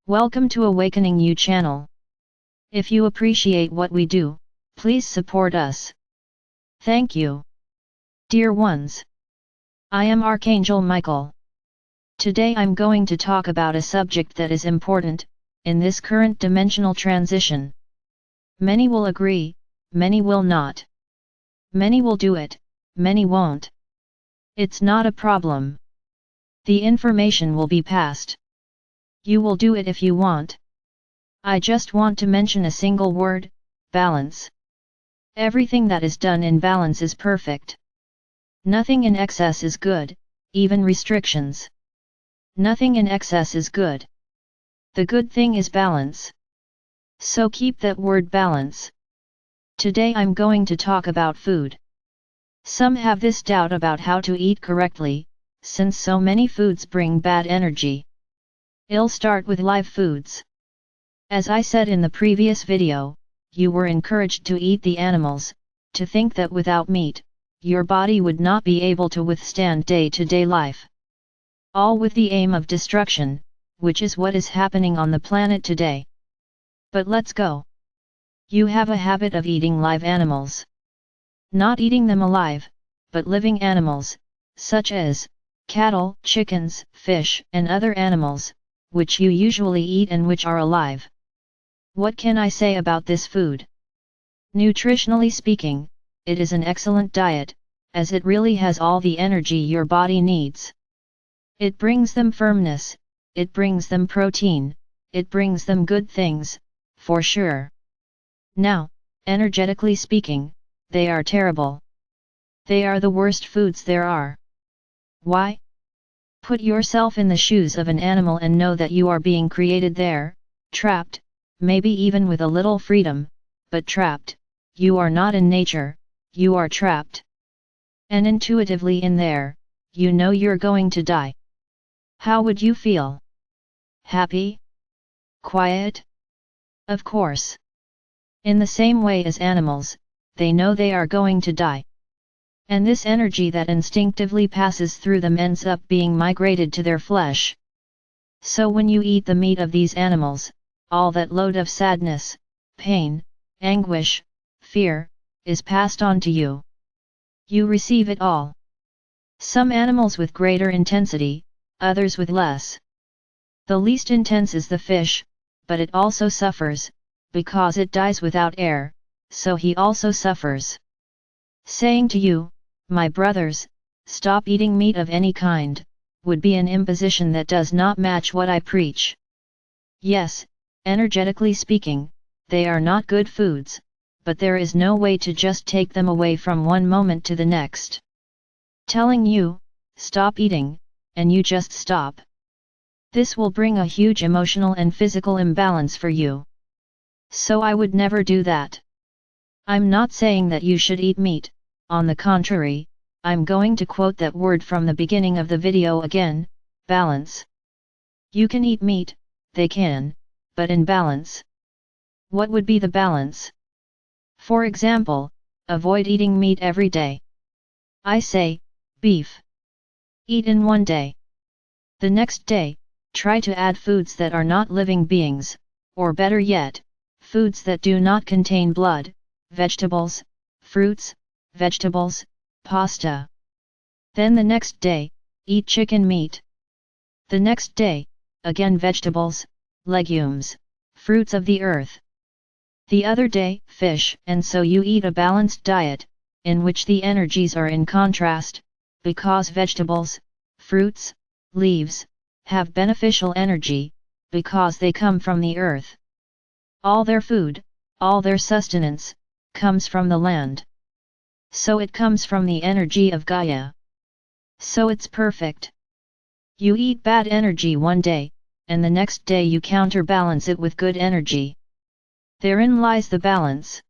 Welcome to AwakeningYOU channel. If you appreciate what we do, please support us. Thank you. Dear ones, I am Archangel Michael. Today I'm going to talk about a subject that is important in this current dimensional transition. Many will agree, many will not. Many will do it, many won't. It's not a problem. The information will be passed. You will do it if you want. I just want to mention a single word: balance. Everything that is done in balance is perfect. Nothing in excess is good, even restrictions. Nothing in excess is good. The good thing is balance. So keep that word balance. Today I'm going to talk about food. Some have this doubt about how to eat correctly, since so many foods bring bad energy. I'll start with live foods. As I said in the previous video, you were encouraged to eat the animals, to think that without meat, your body would not be able to withstand day-to-day life. All with the aim of destruction, which is what is happening on the planet today. But let's go. You have a habit of eating live animals. Not eating them alive, but living animals, such as cattle, chickens, fish, and other animals, which you usually eat and which are alive. What can I say about this food? Nutritionally speaking, it is an excellent diet, as it really has all the energy your body needs. It brings them firmness, it brings them protein, it brings them good things, for sure. Now, energetically speaking, they are terrible. They are the worst foods there are. Why? Put yourself in the shoes of an animal and know that you are being created there, trapped, maybe even with a little freedom, but trapped. You are not in nature, you are trapped. And intuitively in there, you know you're going to die. How would you feel? Happy? Quiet? Of course. In the same way as animals, they know they are going to die. And this energy that instinctively passes through them ends up being migrated to their flesh. So when you eat the meat of these animals, all that load of sadness, pain, anguish, fear, is passed on to you. You receive it all. Some animals with greater intensity, others with less. The least intense is the fish, but it also suffers, because it dies without air, so he also suffers. Saying to you, my brothers, stop eating meat of any kind, would be an imposition that does not match what I preach. Yes, energetically speaking, they are not good foods, but there is no way to just take them away from one moment to the next. Telling you, stop eating, and you just stop. This will bring a huge emotional and physical imbalance for you. So I would never do that. I'm not saying that you should eat meat. On the contrary, I'm going to quote that word from the beginning of the video again: balance. You can eat meat, they can, but in balance. What would be the balance? For example, avoid eating meat every day. I say, beef. Eat in one day. The next day, try to add foods that are not living beings, or better yet, foods that do not contain blood, vegetables, fruits, vegetables, pasta. Then the next day, eat chicken meat. The next day, again vegetables, legumes, fruits of the earth. The other day, fish, and so you eat a balanced diet, in which the energies are in contrast, because vegetables, fruits, leaves, have beneficial energy, because they come from the earth. All their food, all their sustenance, comes from the land. So it comes from the energy of Gaia. So it's perfect. You eat bad energy one day, and the next day you counterbalance it with good energy. Therein lies the balance.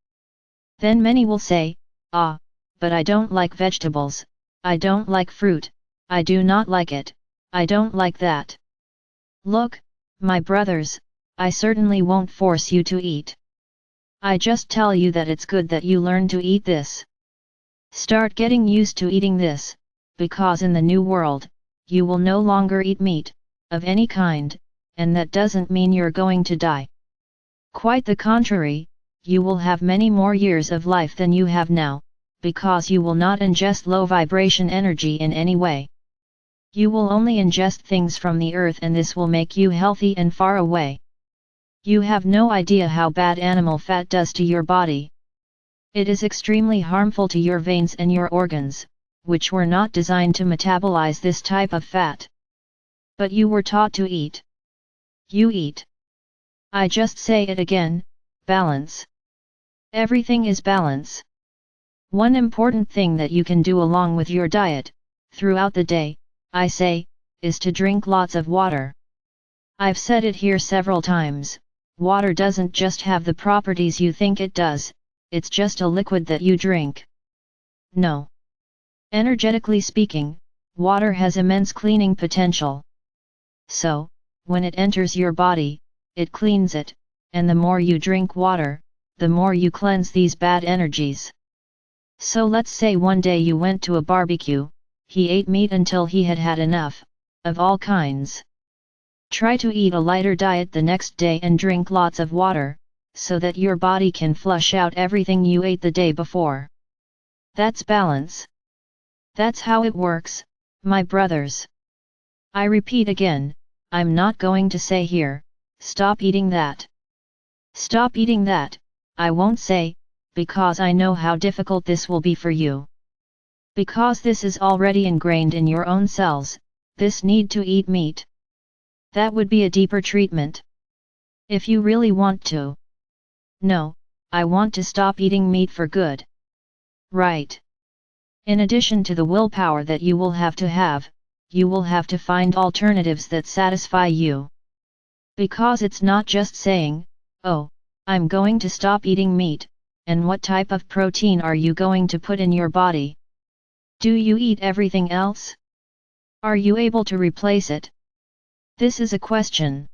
Then many will say, ah, but I don't like vegetables, I don't like fruit, I do not like it, I don't like that. Look, my brothers, I certainly won't force you to eat. I just tell you that it's good that you learn to eat this. Start getting used to eating this, because in the new world, you will no longer eat meat, of any kind, and that doesn't mean you're going to die. Quite the contrary, you will have many more years of life than you have now, because you will not ingest low vibration energy in any way. You will only ingest things from the earth, and this will make you healthy and far away. You have no idea how bad animal fat does to your body. It is extremely harmful to your veins and your organs, which were not designed to metabolize this type of fat. But you were taught to eat. You eat. I just say it again, balance. Everything is balance. One important thing that you can do along with your diet, throughout the day, I say, is to drink lots of water. I've said it here several times, water doesn't just have the properties you think it does, it's just a liquid that you drink. No. Energetically speaking, water has immense cleaning potential. So, when it enters your body, it cleans it, and the more you drink water, the more you cleanse these bad energies. So let's say one day you went to a barbecue, he ate meat until he had had enough, of all kinds. Try to eat a lighter diet the next day and drink lots of water, so that your body can flush out everything you ate the day before. That's balance. That's how it works, my brothers. I repeat again, I'm not going to say here, stop eating that. Stop eating that, I won't say, because I know how difficult this will be for you. Because this is already ingrained in your own cells, this need to eat meat. That would be a deeper treatment. If you really want to. No, I want to stop eating meat for good. Right. In addition to the willpower that you will have, you will have to find alternatives that satisfy you. Because it's not just saying, oh, I'm going to stop eating meat, and what type of protein are you going to put in your body? Do you eat everything else? Are you able to replace it? This is a question.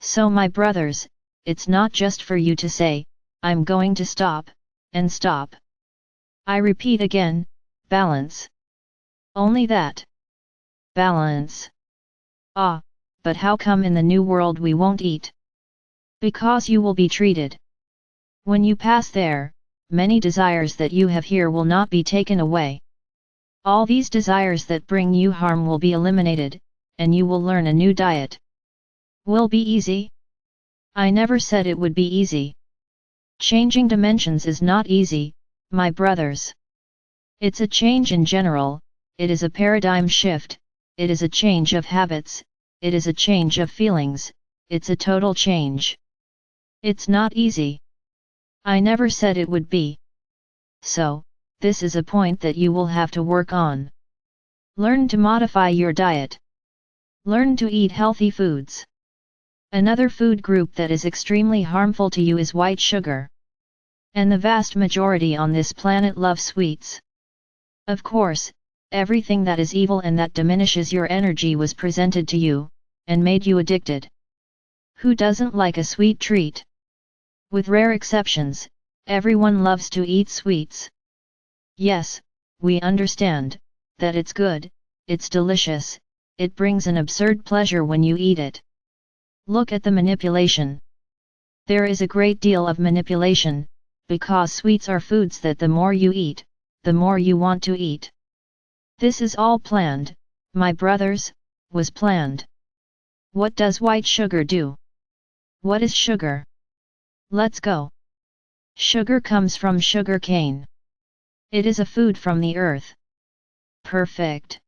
So my brothers, it's not just for you to say, I'm going to stop, and stop. I repeat again, balance. Only that. Balance. Ah, but how come in the new world we won't eat? Because you will be treated. When you pass there, many desires that you have here will not be taken away. All these desires that bring you harm will be eliminated, and you will learn a new diet. Will be easy? I never said it would be easy. Changing dimensions is not easy, my brothers. It's a change in general, it is a paradigm shift, it is a change of habits, it is a change of feelings, it's a total change. It's not easy. I never said it would be. So, this is a point that you will have to work on. Learn to modify your diet. Learn to eat healthy foods. Another food group that is extremely harmful to you is white sugar. And the vast majority on this planet love sweets. Of course, everything that is evil and that diminishes your energy was presented to you, and made you addicted. Who doesn't like a sweet treat? With rare exceptions, everyone loves to eat sweets. Yes, we understand that it's good, it's delicious, it brings an absurd pleasure when you eat it. Look at the manipulation. There is a great deal of manipulation, because sweets are foods that the more you eat, the more you want to eat. This is all planned, my brothers, was planned. What does white sugar do? What is sugar? Let's go. Sugar comes from sugar cane. It is a food from the earth. Perfect.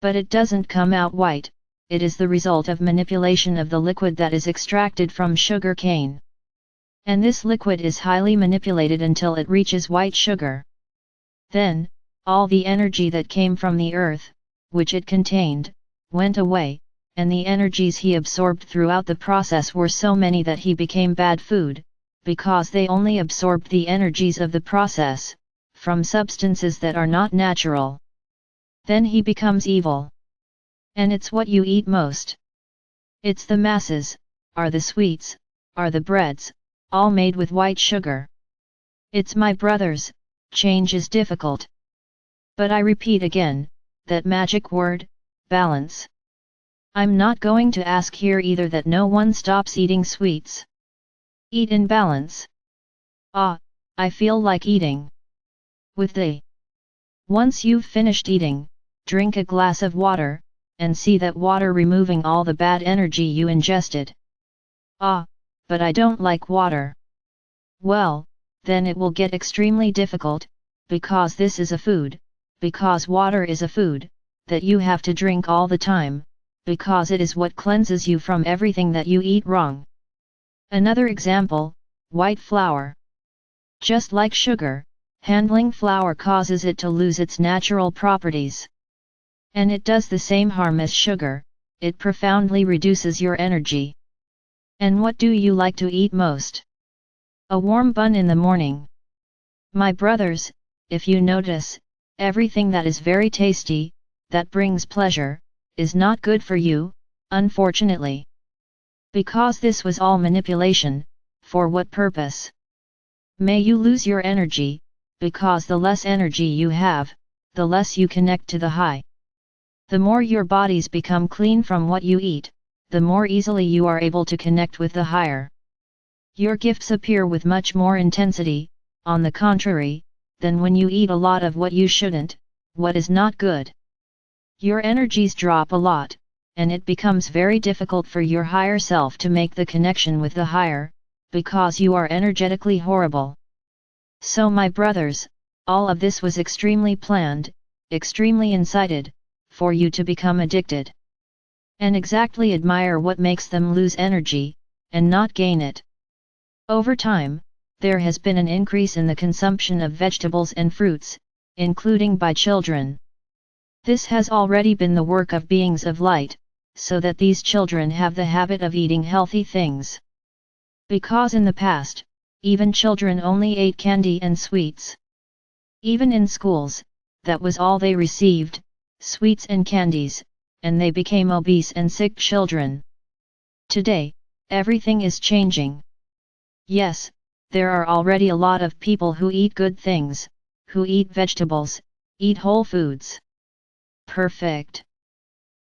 But it doesn't come out white, it is the result of manipulation of the liquid that is extracted from sugar cane. And this liquid is highly manipulated until it reaches white sugar. Then, all the energy that came from the earth, which it contained, went away, and the energies he absorbed throughout the process were so many that he became bad food, because they only absorbed the energies of the process, from substances that are not natural. Then he becomes evil. And it's what you eat most. It's the masses, are the sweets, are the breads, all made with white sugar. It's my brothers, change is difficult. But I repeat again, that magic word, balance. I'm not going to ask here either that no one stops eating sweets. Eat in balance. Ah, I feel like eating. With the. Once you've finished eating, drink a glass of water, and see that water removing all the bad energy you ingested. Ah, but I don't like water. Well, then it will get extremely difficult, because this is a food, because water is a food, that you have to drink all the time, because it is what cleanses you from everything that you eat wrong. Another example, white flour. Just like sugar, handling flour causes it to lose its natural properties. And it does the same harm as sugar, it profoundly reduces your energy. And what do you like to eat most? A warm bun in the morning. My brothers, if you notice, everything that is very tasty, that brings pleasure, is not good for you, unfortunately. Because this was all manipulation, for what purpose? May you lose your energy, because the less energy you have, the less you connect to the high. The more your bodies become clean from what you eat, the more easily you are able to connect with the higher. Your gifts appear with much more intensity, on the contrary, than when you eat a lot of what you shouldn't, what is not good. Your energies drop a lot, and it becomes very difficult for your higher self to make the connection with the higher, because you are energetically horrible. So my brothers, all of this was extremely planned, extremely incited, for you to become addicted. And exactly admire what makes them lose energy, and not gain it. Over time, there has been an increase in the consumption of vegetables and fruits, including by children. This has already been the work of beings of light, so that these children have the habit of eating healthy things. Because in the past, even children only ate candy and sweets. Even in schools, that was all they received, sweets and candies, and they became obese and sick children. Today, everything is changing. Yes, there are already a lot of people who eat good things, who eat vegetables, eat whole foods. Perfect.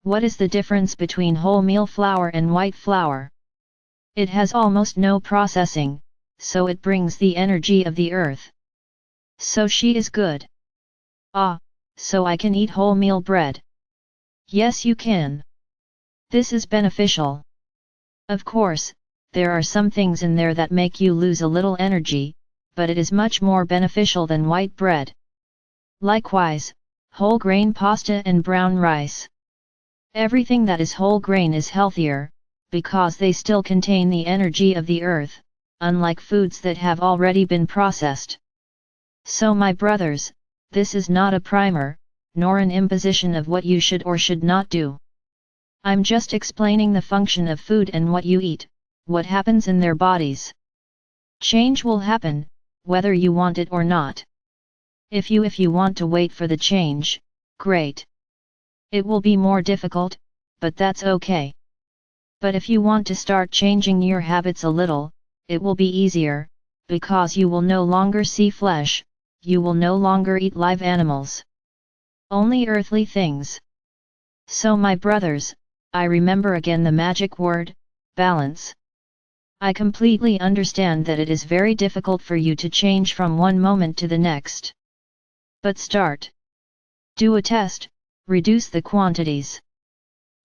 What is the difference between wholemeal flour and white flour? It has almost no processing, so it brings the energy of the earth. So she is good. Ah, so I can eat wholemeal bread. Yes, you can. This is beneficial. Of course, there are some things in there that make you lose a little energy, but it is much more beneficial than white bread. Likewise, whole grain pasta and brown rice. Everything that is whole grain is healthier, because they still contain the energy of the earth, unlike foods that have already been processed. So my brothers, this is not a primer, nor an imposition of what you should or should not do. I'm just explaining the function of food and what you eat, what happens in their bodies. Change will happen, whether you want it or not. If you want to wait for the change, great. It will be more difficult, but that's okay. But if you want to start changing your habits a little, it will be easier, because you will no longer see flesh, you will no longer eat live animals. Only earthly things. So my brothers, I remember again the magic word, balance. I completely understand that it is very difficult for you to change from one moment to the next. But start. Do a test, reduce the quantities.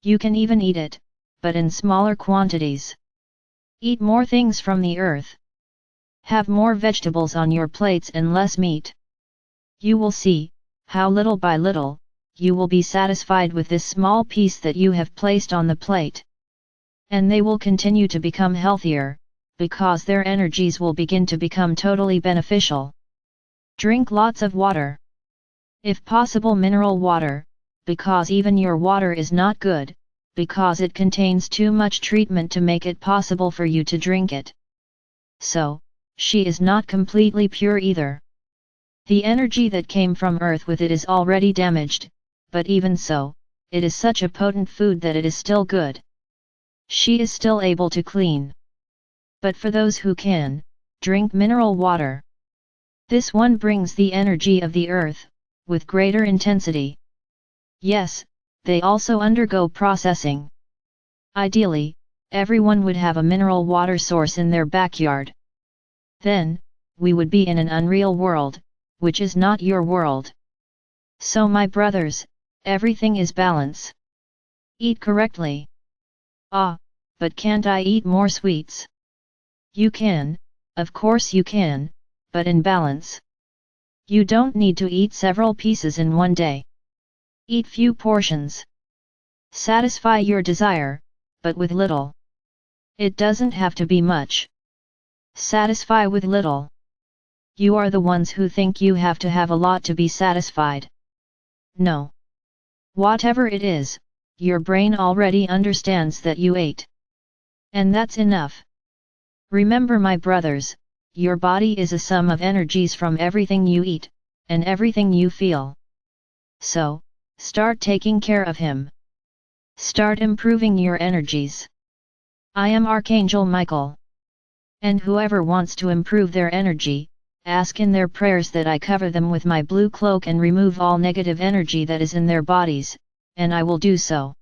You can even eat it, but in smaller quantities. Eat more things from the earth. Have more vegetables on your plates and less meat. You will see, how little by little, you will be satisfied with this small piece that you have placed on the plate. And they will continue to become healthier, because their energies will begin to become totally beneficial. Drink lots of water. If possible mineral water, because even your water is not good, because it contains too much treatment to make it possible for you to drink it. So, she is not completely pure either. The energy that came from earth with it is already damaged, but even so, it is such a potent food that it is still good. She is still able to clean. But for those who can, drink mineral water. This one brings the energy of the earth, with greater intensity. Yes, they also undergo processing. Ideally, everyone would have a mineral water source in their backyard. Then, we would be in an unreal world, which is not your world. So my brothers, everything is balance. Eat correctly. Ah, but can't I eat more sweets? You can, of course you can, but in balance. You don't need to eat several pieces in one day. Eat few portions. Satisfy your desire, but with little. It doesn't have to be much. Satisfy with little. You are the ones who think you have to have a lot to be satisfied. No. Whatever it is, your brain already understands that you ate. And that's enough. Remember my brothers, your body is a sum of energies from everything you eat, and everything you feel. So, start taking care of him. Start improving your energies. I am Archangel Michael. And whoever wants to improve their energy, ask in their prayers that I cover them with my blue cloak and remove all negative energy that is in their bodies, and I will do so.